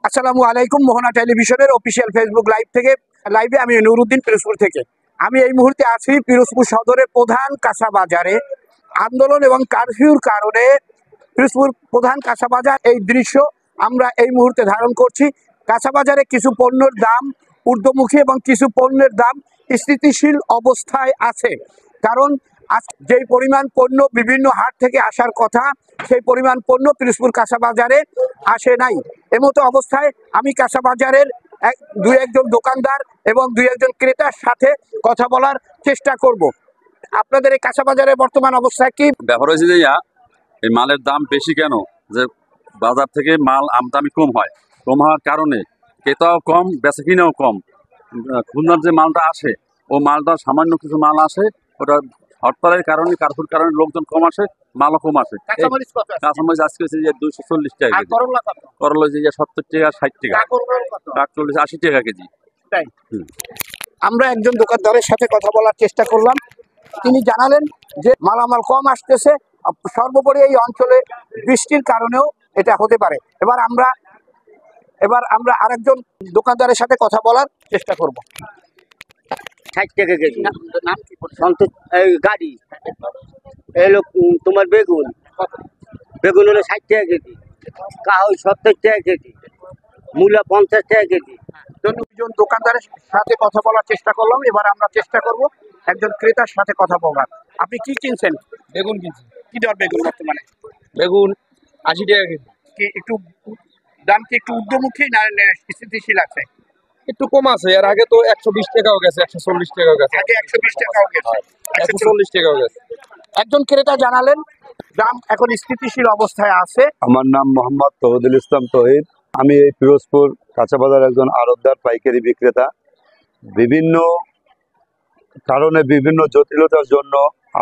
আসসালামু আলাইকুম। মোহনা টেলিভিশনের অফিসিয়াল ফেসবুক লাইভে আমি নুরুদ্দিন পিরোজপুর থেকে। আমি এই মুহূর্তে আছি পিরোজপুর সদরের প্রধান কাঁচা বাজারে। আন্দোলন এবং কারফিউর কারণে পিরোজপুর প্রধান কাঁচা বাজার এই দৃশ্য আমরা এই মুহূর্তে ধারণ করছি। কাঁচা বাজারে কিছু পণ্যের দাম ঊর্ধ্বমুখী এবং কিছু পণ্যের দাম স্থিতিশীল অবস্থায় আছে। কারণ আজ যেই পরিমাণ পণ্য বিভিন্ন হাট থেকে আসার কথা, সেই পরিমাণ পণ্য পিরোজপুর কাঁচা বাজারে আসে নাই। এমতো অবস্থায় আমি কাঁচা বাজারের দুই একজন দোকানদার এবং দুই একজন ক্রেতার সাথে কথা বলার চেষ্টা করব। আপনাদের এই কাঁচা বাজারের বর্তমান অবস্থা কি? ব্যাপার হয়েছে যে এই মালের দাম বেশি কেন, যে বাজার থেকে মাল আমদানি কম হওয়ার কারণে ক্রেতাও কম, বেচা কিনাও কম। খুলনার যে মালটা আসে, ও মালটা সামান্য কিছু মাল আসে, ওটা হরতালের কারণে, কারফিউর কারণে লোকজন কম আসে, মালও কম আসে। কাঁচামরিচ আজকে হচ্ছে যে 240 টাকা কেজি, করলা হচ্ছে যে 70 টাকা 60 টাকা, কাঁকরোল 80 টাকা কেজি। তাই আমরা একজন দোকানদারের সাথে কথা বলার চেষ্টা করলাম। তিনি জানালেন যে মালামাল কম আসতেছে, সর্বোপরি এই অঞ্চলে বৃষ্টির কারণেও এটা হতে পারে। এবার আমরা আরেকজন দোকানদারের সাথে কথা বলার চেষ্টা করব। 60 টাকা কেজি। নাম কি? সন্তোষ গাড়ি এলো। তোমার বেগুন হলো 60 টাকা কেজি, কাহই 70 টাকা কেজি, মূলা 50 টাকা কেজি। দুজন দোকানদারের সাথে কথা বলার চেষ্টা করলাম। এবার আমরা চেষ্টা করব একজন ক্রেতার সাথে কথা বলার। আপনি কি কিনছেন? বেগুন কিনছি। কি দর বেগুন বর্তমানে? বেগুন 80 টাকা কেজি। কি একটু দাম কি একটু ঊর্ধ্বমুখী না স্থিতিশীল আছে? একটু কম আছে, এর আগে তো 120 টাকাও গেছে, 140 টাকাও গেছে, আগে 120 টাকাও গেছে, 140 টাকাও গেছে। একজন ক্রেতা জানালেন দাম এখন স্থিতিশীল অবস্থায় আছে। আমার নাম মোহাম্মদ তৌহিদুল ইসলাম তৌহিদ। আমি এই পিরোজপুর কাঁচা বাজার একজন আড়তদার, পাইকারি বিক্রেতা। বিভিন্ন কারণে, বিভিন্ন জটিলতার জন্য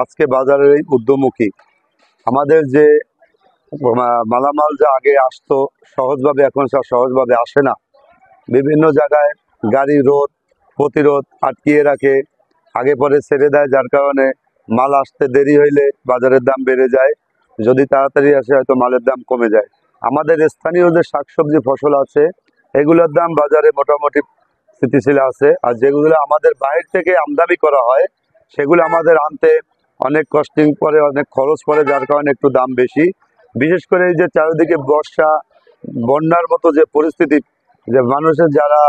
আজকে বাজারের এই ঊর্ধ্বমুখী। আমাদের যে মালামাল যা আগে আসতো সহজভাবে, এখন সহজভাবে আসে না। বিভিন্ন জায়গায় গাড়ি রোধ প্রতিরোধ আটকিয়ে রাখে, আগে পরে ছেড়ে দেয়, যার কারণে মাল আসতে দেরি হইলে বাজারের দাম বেড়ে যায়, যদি তাড়াতাড়ি আসে হয়তো মালের দাম কমে যায়। আমাদের স্থানীয় যে শাকসবজি ফসল আছে, এগুলোর দাম বাজারে মোটামুটি স্থিতিশীল আছে। আর যেগুলো আমাদের বাইরে থেকে আমদানি করা হয়, সেগুলো আমাদের আনতে অনেক কস্টিং পড়ে, অনেক খরচ পড়ে, যার কারণে একটু দাম বেশি। বিশেষ করে এই যে চারিদিকে বর্ষা, বন্যার মতো যে পরিস্থিতি, যে মানুষের যারা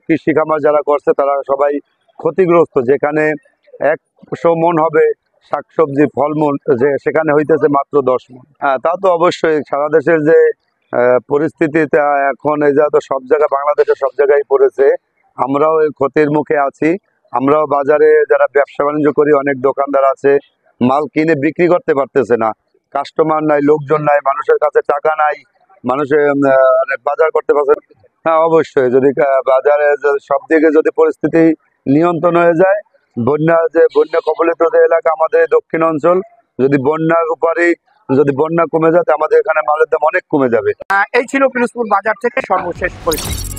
কৃষি খামার যারা করছে তারা সবাই ক্ষতিগ্রস্ত। যেখানে 100 মন হবে শাকসবজি ফলমূল, যে সেখানে হইতেছে মাত্র 10 মন। তা তো অবশ্যই সারা দেশের যে পরিস্থিতিটা এখন, এই যা তো সব জায়গায়, বাংলাদেশের সব জায়গায় পড়েছে, আমরাও এই ক্ষতির মুখে আছি। আমরাও বাজারে যারা ব্যবসা বাণিজ্য করি, অনেক দোকানদার আছে মাল কিনে বিক্রি করতে পারতেছে না, কাস্টমার নাই, লোকজন নাই, মানুষের কাছে টাকা নাই, মানুষের বাজার করতে পারছে। হ্যাঁ, অবশ্যই যদি বাজারে সব দিকে যদি পরিস্থিতি নিয়ন্ত্রণ হয়ে যায়, বন্যা কবলিত যে এলাকা আমাদের দক্ষিণ অঞ্চল, যদি বন্যা কমে যায়, আমাদের এখানে মালের দাম অনেক কমে যাবে। এই ছিল পিরোজপুর বাজার থেকে সর্বশেষ পরিস্থিতি।